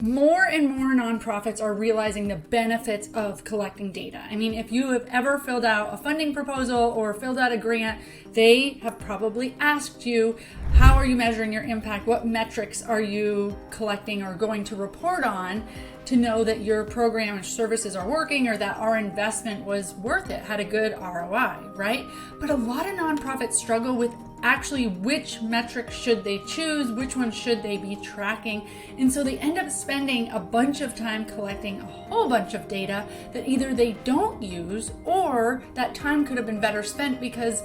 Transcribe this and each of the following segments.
more and more nonprofits are realizing the benefits of collecting data. I mean, if you have ever filled out a funding proposal or filled out a grant, they have probably asked you, how are you measuring your impact? What metrics are you collecting or going to report on to know that your program and services are working, or that our investment was worth it, had a good ROI, right? But a lot of nonprofits struggle with actually which metrics should they choose, which ones should they be tracking. And so they end up spending a bunch of time collecting a whole bunch of data that either they don't use, or that time could have been better spent because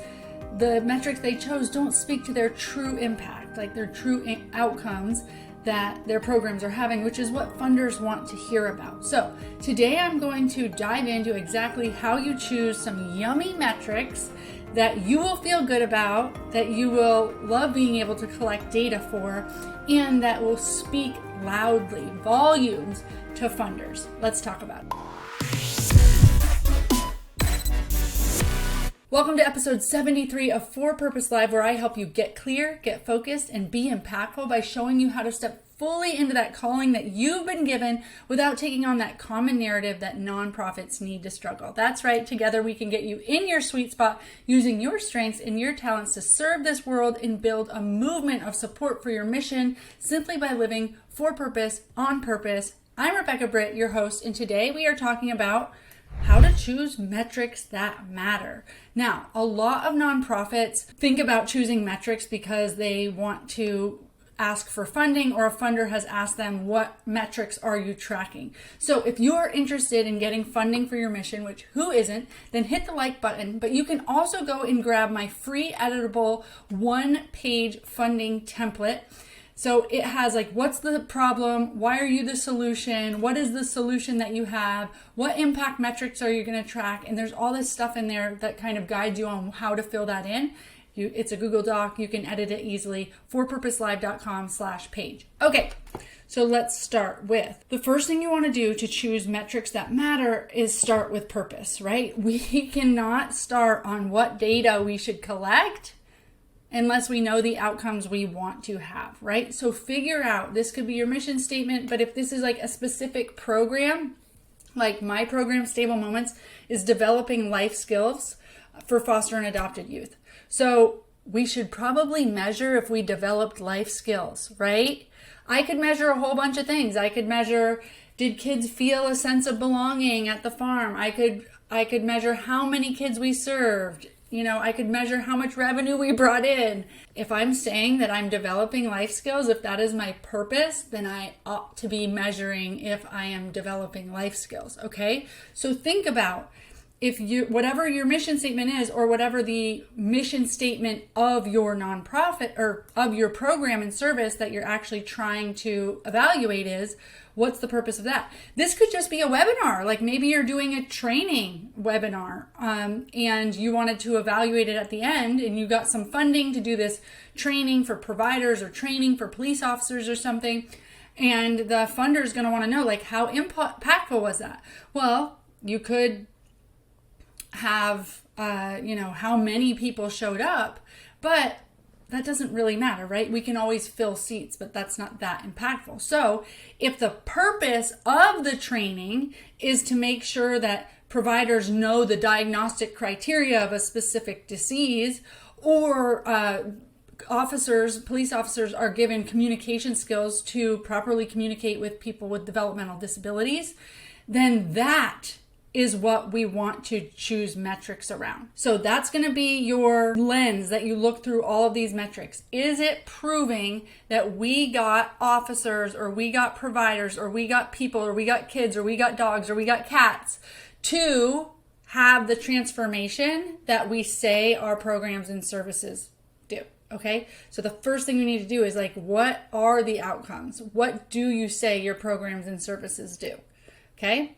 the metrics they chose don't speak to their true impact, like their true outcomes that their programs are having, which is what funders want to hear about. So today I'm going to dive into exactly how you choose some yummy metrics that you will feel good about, that you will love being able to collect data for, and that will speak loudly, volumes to funders. Let's talk about it. Welcome to episode 73 of For Purpose Live, where I help you get clear, get focused, and be impactful by showing you how to step fully into that calling that you've been given without taking on that common narrative that nonprofits need to struggle. That's right. Together we can get you in your sweet spot using your strengths and your talents to serve this world and build a movement of support for your mission simply by living for purpose, on purpose. I'm Rebecca Britt, your host, and today we are talking about how to choose metrics that matter. Now, a lot of nonprofits think about choosing metrics because they want to ask for funding, or a funder has asked them, what metrics are you tracking? So if you're interested in getting funding for your mission, which who isn't, then hit the like button. But you can also go and grab my free editable one-page funding template. So it has like, what's the problem? Why are you the solution? What is the solution that you have? What impact metrics are you going to track? And there's all this stuff in there that kind of guides you on how to fill that in. It's a Google Doc. You can edit it easily. forpurposelive.com/page. Okay, so let's start with the first thing you want to do to choose metrics that matter is start with purpose, right? We cannot start on what data we should collect unless we know the outcomes we want to have, right? So figure out, this could be your mission statement, but if this is like a specific program, like my program, Stable Moments, is developing life skills for foster and adopted youth. So we should probably measure if we developed life skills, right? I could measure a whole bunch of things. I could measure, did kids feel a sense of belonging at the farm? I could measure how many kids we served. I could measure how much revenue we brought in. If I'm saying that I'm developing life skills, if that is my purpose, then I ought to be measuring if I am developing life skills, okay? So think about, if you, whatever your mission statement is, or whatever the mission statement of your nonprofit or of your program and service that you're actually trying to evaluate is, what's the purpose of that? This could just be a webinar. Like maybe you're doing a training webinar and you wanted to evaluate it at the end, and you got some funding to do this training for providers or training for police officers or something. And the funder is going to want to know, like, how impactful was that? Well, you could have, how many people showed up, but that doesn't really matter, right? We can always fill seats, but that's not that impactful. So if the purpose of the training is to make sure that providers know the diagnostic criteria of a specific disease, or police officers are given communication skills to properly communicate with people with developmental disabilities, then that is what we want to choose metrics around. So that's going to be your lens that you look through all of these metrics. Is it proving that we got officers, or we got providers, or we got people, or we got kids, or we got dogs, or we got cats to have the transformation that we say our programs and services do? Okay, so the first thing you need to do is, like, what are the outcomes? What do you say your programs and services do? Okay.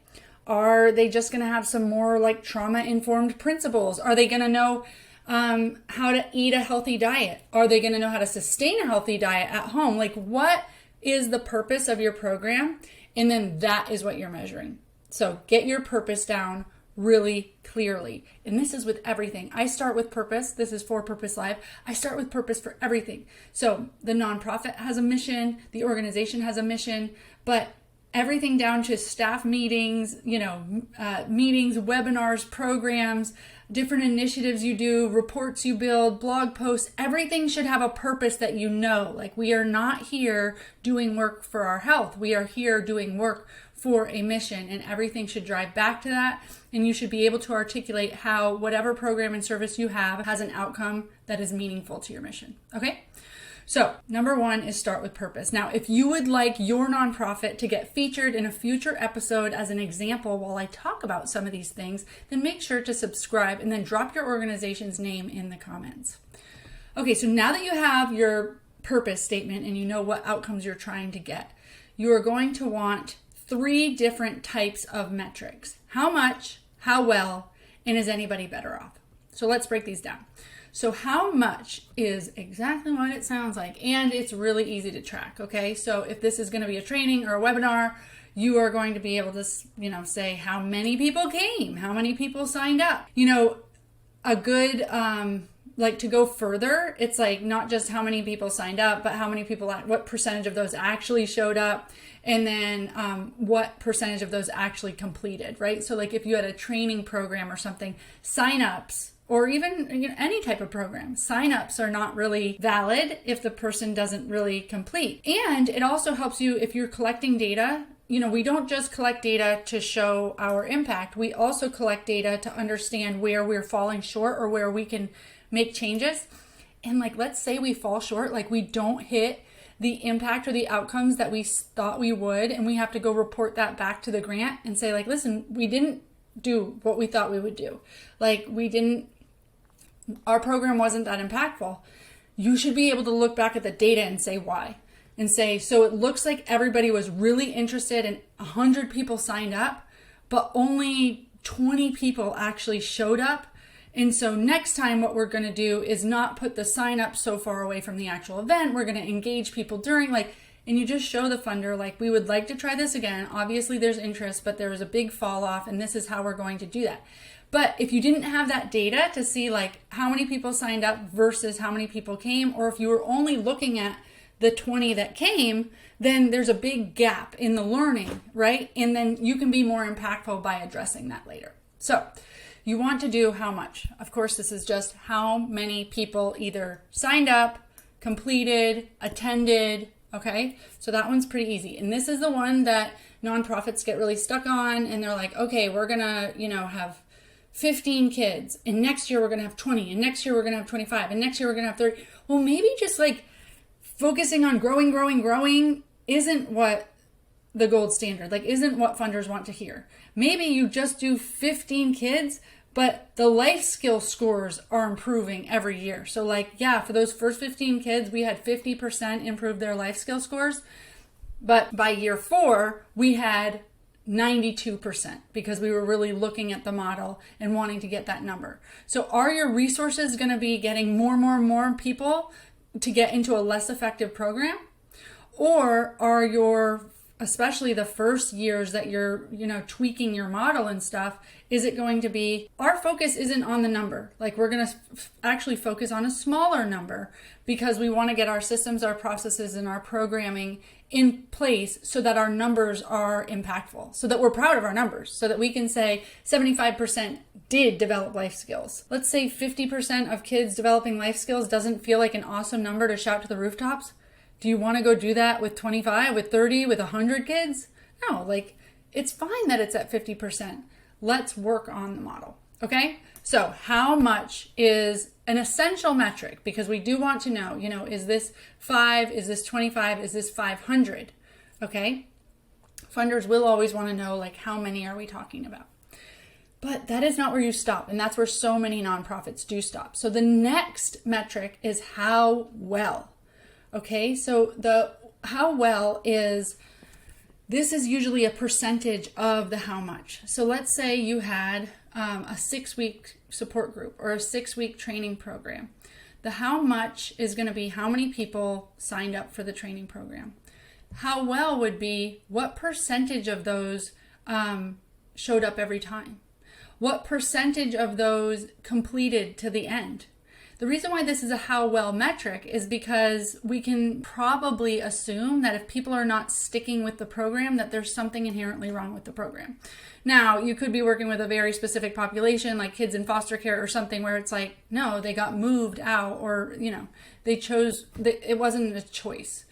Are they just going to have some more like trauma-informed principles? Are they going to know how to eat a healthy diet? Are they going to know how to sustain a healthy diet at home? Like, what is the purpose of your program? And then that is what you're measuring. So get your purpose down really clearly. And this is with everything. I start with purpose. This is For Purpose Live. I start with purpose for everything. So the nonprofit has a mission. The organization has a mission. But everything down to staff meetings, meetings, webinars, programs, different initiatives you do, reports you build, blog posts. Everything should have a purpose that you know. Like, we are not here doing work for our health. We are here doing work for a mission, and everything should drive back to that. And you should be able to articulate how whatever program and service you have has an outcome that is meaningful to your mission. Okay? So, number one is start with purpose. Now, if you would like your nonprofit to get featured in a future episode as an example while I talk about some of these things, then make sure to subscribe and then drop your organization's name in the comments. Okay, so now that you have your purpose statement and you know what outcomes you're trying to get, you are going to want 3 different types of metrics. How much, how well, and is anybody better off? So let's break these down. So how much is exactly what it sounds like, and it's really easy to track, okay? So if this is going to be a training or a webinar, you are going to be able to, say how many people came, how many people signed up. A good, to go further, it's like not just how many people signed up, but how many people, what percentage of those actually showed up, and then what percentage of those actually completed, right? So like if you had a training program or something, signups, or even any type of program, signups are not really valid if the person doesn't really complete. And it also helps you if you're collecting data. We don't just collect data to show our impact. We also collect data to understand where we're falling short or where we can make changes. And let's say we fall short, we don't hit the impact or the outcomes that we thought we would, and we have to go report that back to the grant and say listen, we didn't do what we thought we would do. Our program wasn't that impactful. You should be able to look back at the data and say why. And say, so it looks like everybody was really interested and 100 people signed up, but only 20 people actually showed up. And so next time what we're going to do is not put the sign up so far away from the actual event. We're going to engage people during and you just show the funder, we would like to try this again. Obviously there's interest, but there was a big fall off, and this is how we're going to do that. But if you didn't have that data to see how many people signed up versus how many people came, or if you were only looking at the 20 that came, then there's a big gap in the learning, right? And then you can be more impactful by addressing that later. So you want to do how much. Of course, this is just how many people either signed up, completed, attended, okay? So that one's pretty easy. And this is the one that nonprofits get really stuck on, and they're like, okay, we're gonna, have 15 kids, and next year we're going to have 20, and next year we're going to have 25, and next year we're going to have 30. Well, maybe just focusing on growing isn't what the gold standard, isn't what funders want to hear. Maybe you just do 15 kids, but the life skill scores are improving every year. So for those first 15 kids, we had 50% improve their life skill scores. But by year 4, we had 92% because we were really looking at the model and wanting to get that number. So are your resources going to be getting more people to get into a less effective program? Or are your, especially the first years that you're, tweaking your model and stuff, is it going to be, our focus isn't on the number. We're going to actually focus on a smaller number because we want to get our systems, our processes, and our programming in place so that our numbers are impactful, so that we're proud of our numbers, so that we can say 75% did develop life skills. Let's say 50% of kids developing life skills doesn't feel like an awesome number to shout to the rooftops. Do you want to go do that with 25, with 30, with 100 kids? No, it's fine that it's at 50%. Let's work on the model, okay? So how much is an essential metric? Because we do want to know, is this 5, is this 25, is this 500, okay? Funders will always want to know, how many are we talking about? But that is not where you stop, and that's where so many nonprofits do stop. So the next metric is how well. Okay, so the how well this is usually a percentage of the how much. So let's say you had a 6-week support group or a 6-week training program. The how much is going to be how many people signed up for the training program. How well would be what percentage of those showed up every time. What percentage of those completed to the end. The reason why this is a how well metric is because we can probably assume that if people are not sticking with the program, that there's something inherently wrong with the program. Now, you could be working with a very specific population, like kids in foster care or something, where it's like, no, they got moved out, or, they chose, it wasn't a choice.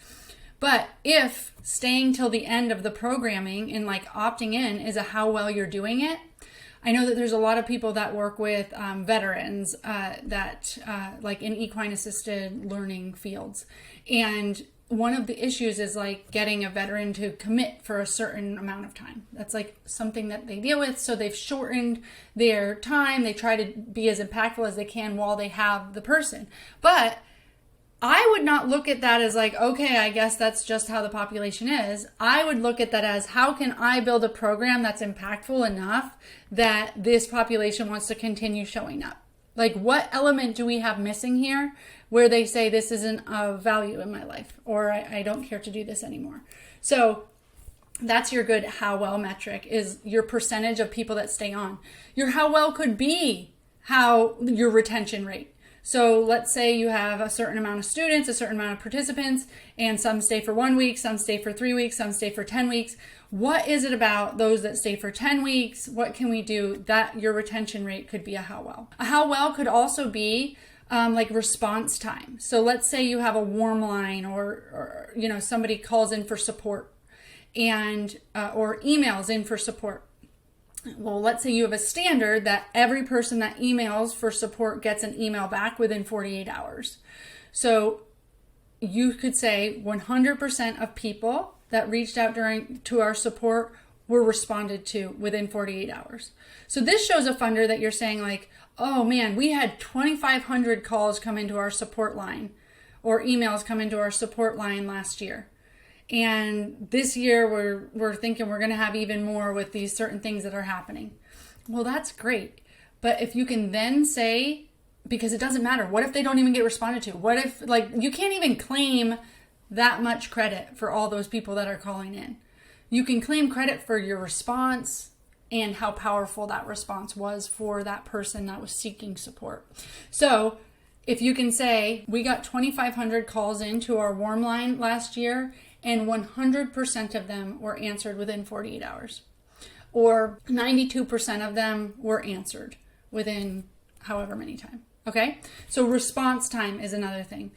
But if staying till the end of the programming and like opting in is a how well you're doing it, I know that there's a lot of people that work with veterans like in equine assisted learning fields. And one of the issues is like getting a veteran to commit for a certain amount of time. That's like something that they deal with. So they've shortened their time. They try to be as impactful as they can while they have the person. But I would not look at that as like, okay, I guess that's just how the population is. I would look at that as, how can I build a program that's impactful enough that this population wants to continue showing up? Like, what element do we have missing here where they say this isn't of value in my life, or I don't care to do this anymore? So that's your good how well metric, is your percentage of people that stay on. Your how well could be how your retention rate. So let's say you have a certain amount of students, a certain amount of participants, and some stay for 1 week, some stay for 3 weeks, some stay for 10 weeks. What is it about those that stay for 10 weeks? What can we do that your retention rate could be a how well? A how well could also be like response time. So let's say you have a warm line, or somebody calls in for support and or emails in for support. Well, let's say you have a standard that every person that emails for support gets an email back within 48 hours. So you could say 100% of people that reached out to our support were responded to within 48 hours. So this shows a funder that you're saying like, oh man, we had 2,500 calls come into our support line, or emails come into our support line last year. And this year we're thinking we're going to have even more with these certain things that are happening. Well, that's great. But if you can then say, because it doesn't matter, what if they don't even get responded to? What if, like, you can't even claim that much credit for all those people that are calling in? You can claim credit for your response and how powerful that response was for that person that was seeking support. So if you can say, we got 2,500 calls into our warm line last year, and 100% of them were answered within 48 hours. Or 92% of them were answered within however many time. Okay? So response time is another thing.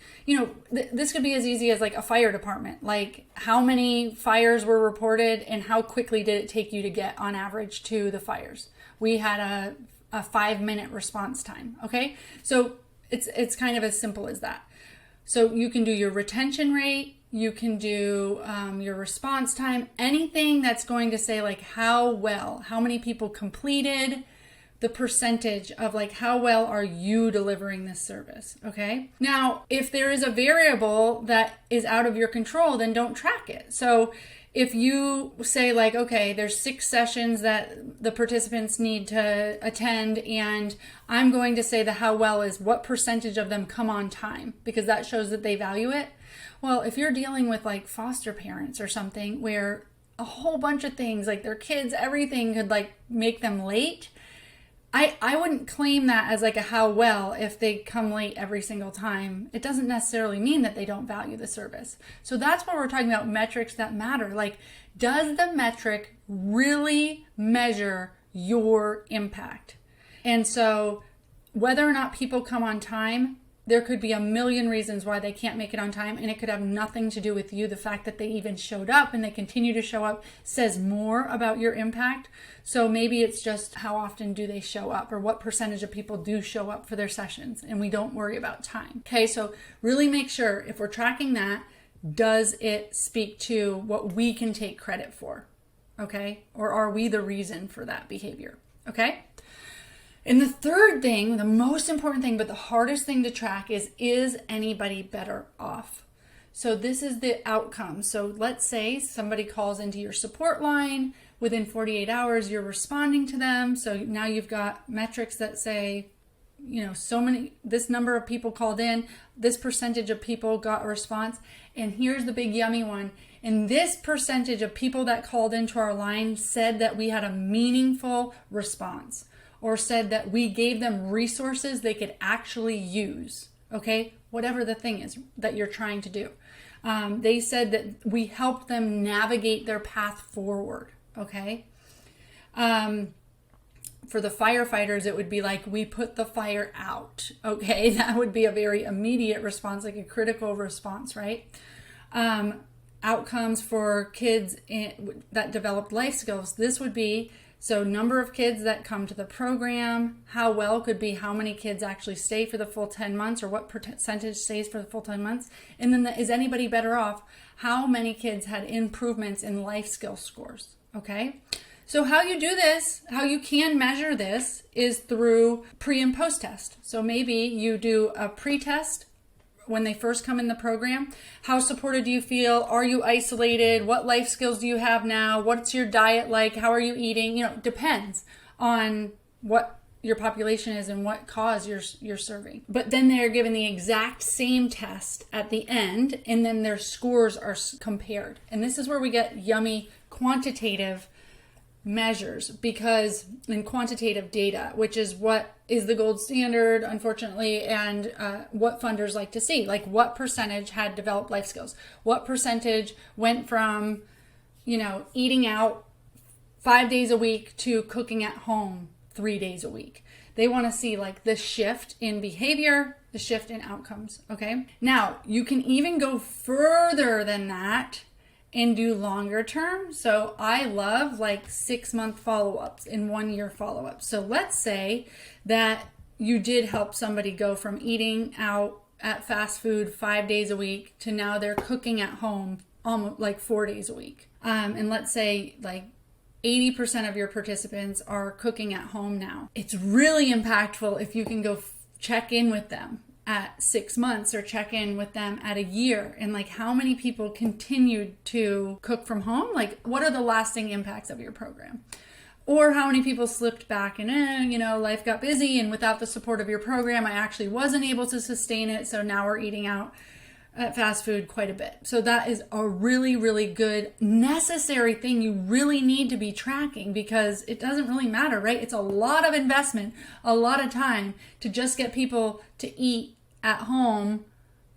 This could be as easy as like a fire department. Like, how many fires were reported and how quickly did it take you to get on average to the fires? We had a 5-minute response time. Okay? So it's kind of as simple as that. So you can do your retention rate, you can do your response time, anything that's going to say like how many people completed, the percentage of like how well are you delivering this service, okay? Now, if there is a variable that is out of your control, then don't track it. So if you say like, okay, there's 6 sessions that the participants need to attend, and I'm going to say the how well is what percentage of them come on time, because that shows that they value it. Well, if you're dealing with like foster parents or something where a whole bunch of things, like their kids, everything could like make them late, I wouldn't claim that as like a how well if they come late every single time. It doesn't necessarily mean that they don't value the service. So that's what we're talking about, metrics that matter. Like, does the metric really measure your impact? And so whether or not people come on time, there could be a million reasons why they can't make it on time, and it could have nothing to do with you. The fact that they even showed up and they continue to show up says more about your impact. So maybe it's just how often do they show up, or what percentage of people do show up for their sessions, and we don't worry about time. Okay, so really make sure if we're tracking that, does it speak to what we can take credit for? Okay, or are we the reason for that behavior? Okay. And the third thing, the most important thing, but the hardest thing to track is anybody better off? So this is the outcome. So let's say somebody calls into your support line within 48 hours, you're responding to them. So now you've got metrics that say, this number of people called in, this percentage of people got a response. And here's the big yummy one. And this percentage of people that called into our line said that we had a meaningful response, or said that we gave them resources they could actually use, okay? Whatever the thing is that you're trying to do. They said that we helped them navigate their path forward, okay? For the firefighters, it would be like, we put the fire out, okay? That would be a very immediate response, like a critical response, right? Outcomes for kids that develop life skills. This would be, so number of kids that come to the program, how well could be how many kids actually stay for the full 10 months, or what percentage stays for the full 10 months. And then is anybody better off? How many kids had improvements in life skill scores, okay? So how you do this, how you can measure this, is through pre and post test. So maybe you do a pre-test when they first come in the program. How supported do you feel? Are you isolated? What life skills do you have now? What's your diet like? How are you eating? Depends on what your population is and what cause you're serving. But then they're given the exact same test at the end, and then their scores are compared. And this is where we get yummy quantitative measures, because in quantitative data, which is what is the gold standard, unfortunately, and what funders like to see, like what percentage had developed life skills, what percentage went from, eating out 5 days a week to cooking at home 3 days a week. They want to see like the shift in behavior, the shift in outcomes. Okay. Now you can even go further than that and do longer term. So I love like 6-month follow-ups and 1-year follow-ups. So let's say that you did help somebody go from eating out at fast food 5 days a week to now they're cooking at home almost like 4 days a week. And let's say like 80% of your participants are cooking at home now. It's really impactful if you can go check in with them at 6 months or check in with them at a year, and like how many people continued to cook from home. Like what are the lasting impacts of your program? Or how many people slipped back and life got busy, and without the support of your program I actually wasn't able to sustain it, so now we're eating out at fast food quite a bit. So that is a really, really good necessary thing you really need to be tracking, because it doesn't really matter, right? It's a lot of investment, a lot of time to just get people to eat at home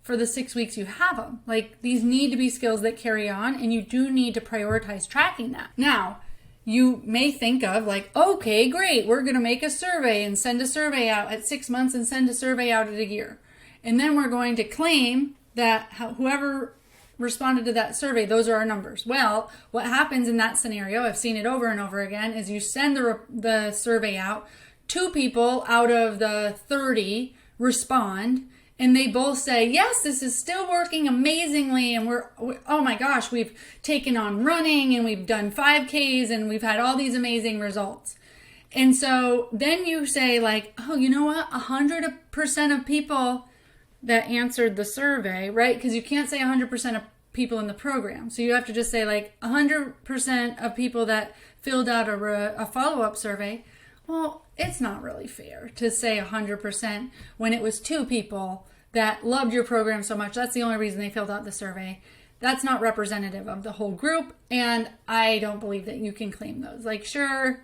for the 6 weeks you have them. Like these need to be skills that carry on, and you do need to prioritize tracking that. Now, you may think of like, okay, great, we're going to make a survey and send a survey out at 6 months and send a survey out at a year. And then we're going to claim that whoever responded to that survey, those are our numbers. Well, what happens in that scenario, I've seen it over and over again, is you send the survey out, 2 people out of the 30 respond, and they both say, yes, this is still working amazingly, and oh my gosh, we've taken on running, and we've done 5Ks, and we've had all these amazing results. And so then you say like, oh, you know what, 100% of people that answered the survey, right? Because you can't say 100% of people in the program. So you have to just say like 100% of people that filled out a follow-up survey. Well, it's not really fair to say 100% when it was 2 people that loved your program so much. That's the only reason they filled out the survey. That's not representative of the whole group, and I don't believe that you can claim those. Like, sure,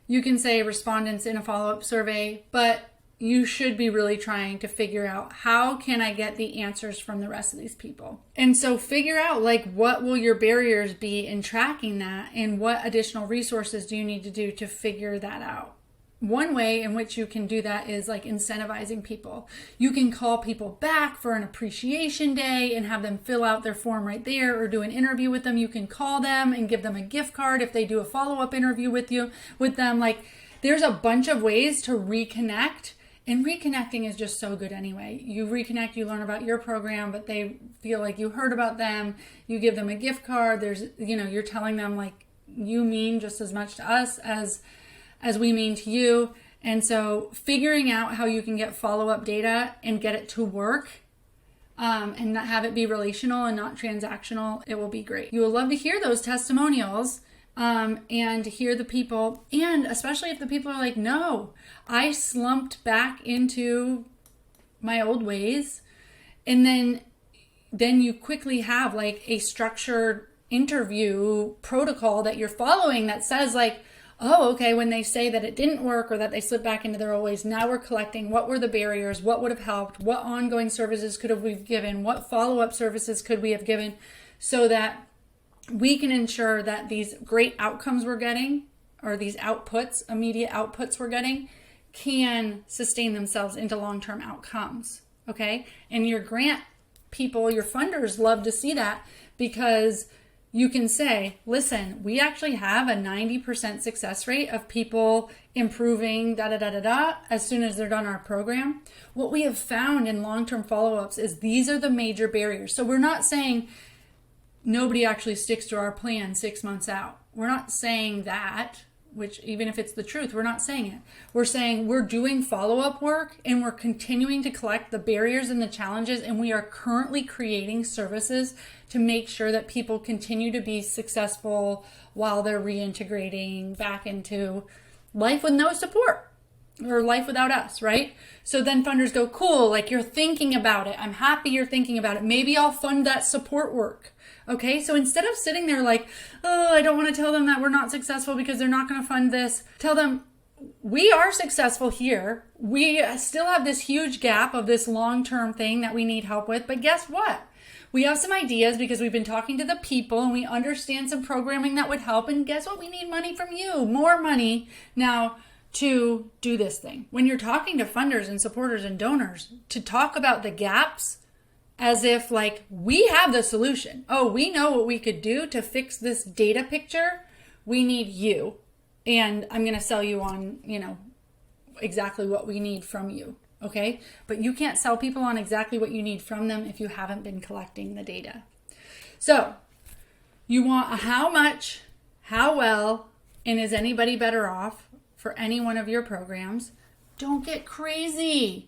you can say respondents in a follow-up survey, but you should be really trying to figure out, how can I get the answers from the rest of these people? And so figure out like, what will your barriers be in tracking that, and what additional resources do you need to do to figure that out? One way in which you can do that is like incentivizing people. You can call people back for an appreciation day and have them fill out their form right there, or do an interview with them. You can call them and give them a gift card if they do a follow-up interview with them. Like there's a bunch of ways to reconnect. And reconnecting is just so good anyway. You reconnect, you learn about your program, but they feel like you heard about them. You give them a gift card. You're telling them like, you mean just as much to us as we mean to you. And so figuring out how you can get follow-up data and get it to work, and not have it be relational and not transactional, it will be great. You will love to hear those testimonials. And hear the people, and especially if the people are like, no, I slumped back into my old ways. And then you quickly have like a structured interview protocol that you're following that says like, oh, okay, when they say that it didn't work or that they slipped back into their old ways, now we're collecting what were the barriers, what would have helped, what ongoing services could have we given, what follow-up services could we have given, so that we can ensure that these great outcomes we're getting, or these outputs, immediate outputs we're getting, can sustain themselves into long-term outcomes, okay? And your grant people, your funders love to see that, because you can say, listen, we actually have a 90% success rate of people improving as soon as they're done our program. What we have found in long-term follow-ups is these are the major barriers. So we're not saying nobody actually sticks to our plan 6 months out. We're not saying that, which even if it's the truth, we're not saying it. We're saying we're doing follow-up work and we're continuing to collect the barriers and the challenges, and we are currently creating services to make sure that people continue to be successful while they're reintegrating back into life with no support or life without us, right? So then funders go, cool, like you're thinking about it. I'm happy you're thinking about it. Maybe I'll fund that support work. Okay, so instead of sitting there like, oh, I don't want to tell them that we're not successful because they're not going to fund this, tell them we are successful here. We still have this huge gap of this long-term thing that we need help with. But guess what? We have some ideas because we've been talking to the people and we understand some programming that would help. And guess what? We need money from you, more money now to do this thing. When you're talking to funders and supporters and donors, to talk about the gaps as if like we have the solution. Oh, we know what we could do to fix this data picture. We need you. And I'm going to sell you on, exactly what we need from you. Okay. But you can't sell people on exactly what you need from them if you haven't been collecting the data. So you want a how much, how well, and is anybody better off for any one of your programs. Don't get crazy.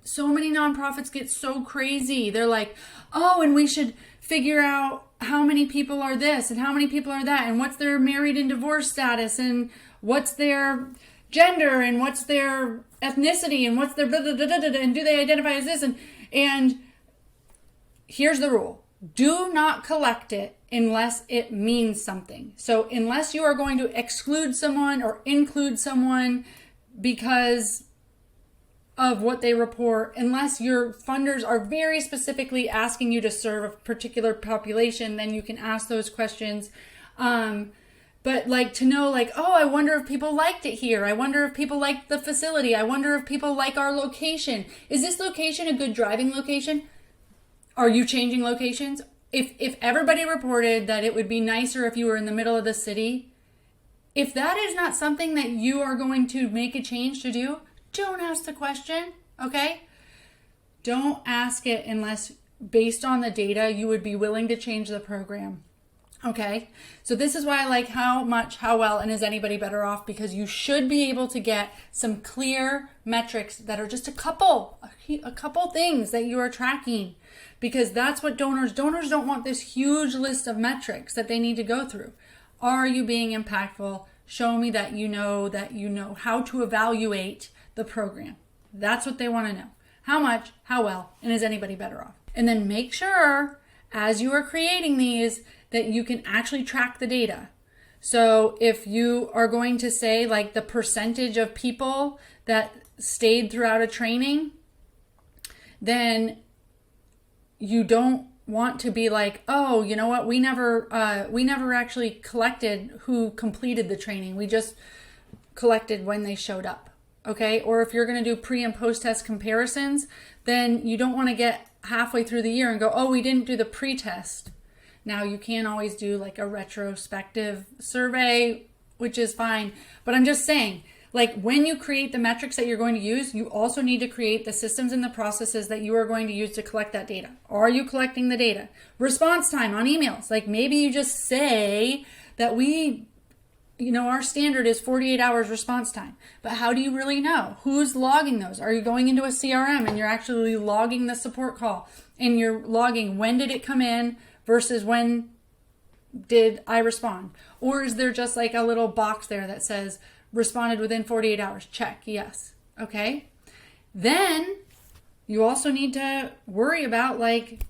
So many nonprofits get so crazy. They're like, oh, and we should figure out how many people are this and how many people are that and what's their married and divorced status and what's their gender and what's their ethnicity and what's their blah, blah, blah, blah, blah, and do they identify as this? And here's the rule. Do not collect it unless it means something. So unless you are going to exclude someone or include someone because of what they report, unless your funders are very specifically asking you to serve a particular population, then you can ask those questions. But like to know like, oh, I wonder if people liked it here. I wonder if people liked the facility. I wonder if people like our location. Is this location a good driving location? Are you changing locations? If everybody reported that it would be nicer if you were in the middle of the city, if that is not something that you are going to make a change to do, don't ask the question, okay? Don't ask it unless, based on the data, you would be willing to change the program, okay? So this is why I like how much, how well, and is anybody better off? Because you should be able to get some clear metrics that are just a couple things that you are tracking, because that's what donors don't want this huge list of metrics that they need to go through. Are you being impactful? Show me that you know how to evaluate the program. That's what they want to know. How much, how well, and is anybody better off? And then make sure as you are creating these that you can actually track the data. So if you are going to say like the percentage of people that stayed throughout a training, then you don't want to be like, oh, you know what? We never actually collected who completed the training. We just collected when they showed up. Okay. Or if you're going to do pre and post test comparisons, then you don't want to get halfway through the year and go, oh, we didn't do the pre-test. Now you can always do like a retrospective survey, which is fine. But I'm just saying, like when you create the metrics that you're going to use, you also need to create the systems and the processes that you are going to use to collect that data. Are you collecting the data? Response time on emails. Like maybe you just say that our standard is 48 hours response time. But how do you really know? Who's logging those? Are you going into a CRM and you're actually logging the support call and you're logging when did it come in versus when did I respond? Or is there just like a little box there that says responded within 48 hours? Check, yes. Okay. Then you also need to worry about like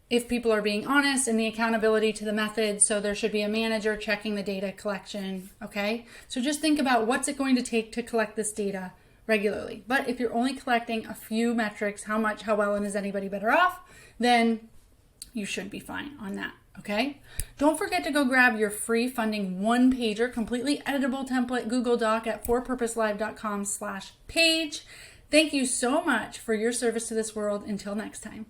if people are being honest and the accountability to the method. So there should be a manager checking the data collection. Okay. So just think about what's it going to take to collect this data regularly. But if you're only collecting a few metrics, how much, how well, and is anybody better off, then you should be fine on that. Okay. Don't forget to go grab your free funding one-pager, completely editable template Google Doc at forpurposelive.com/page. Thank you so much for your service to this world. Until next time.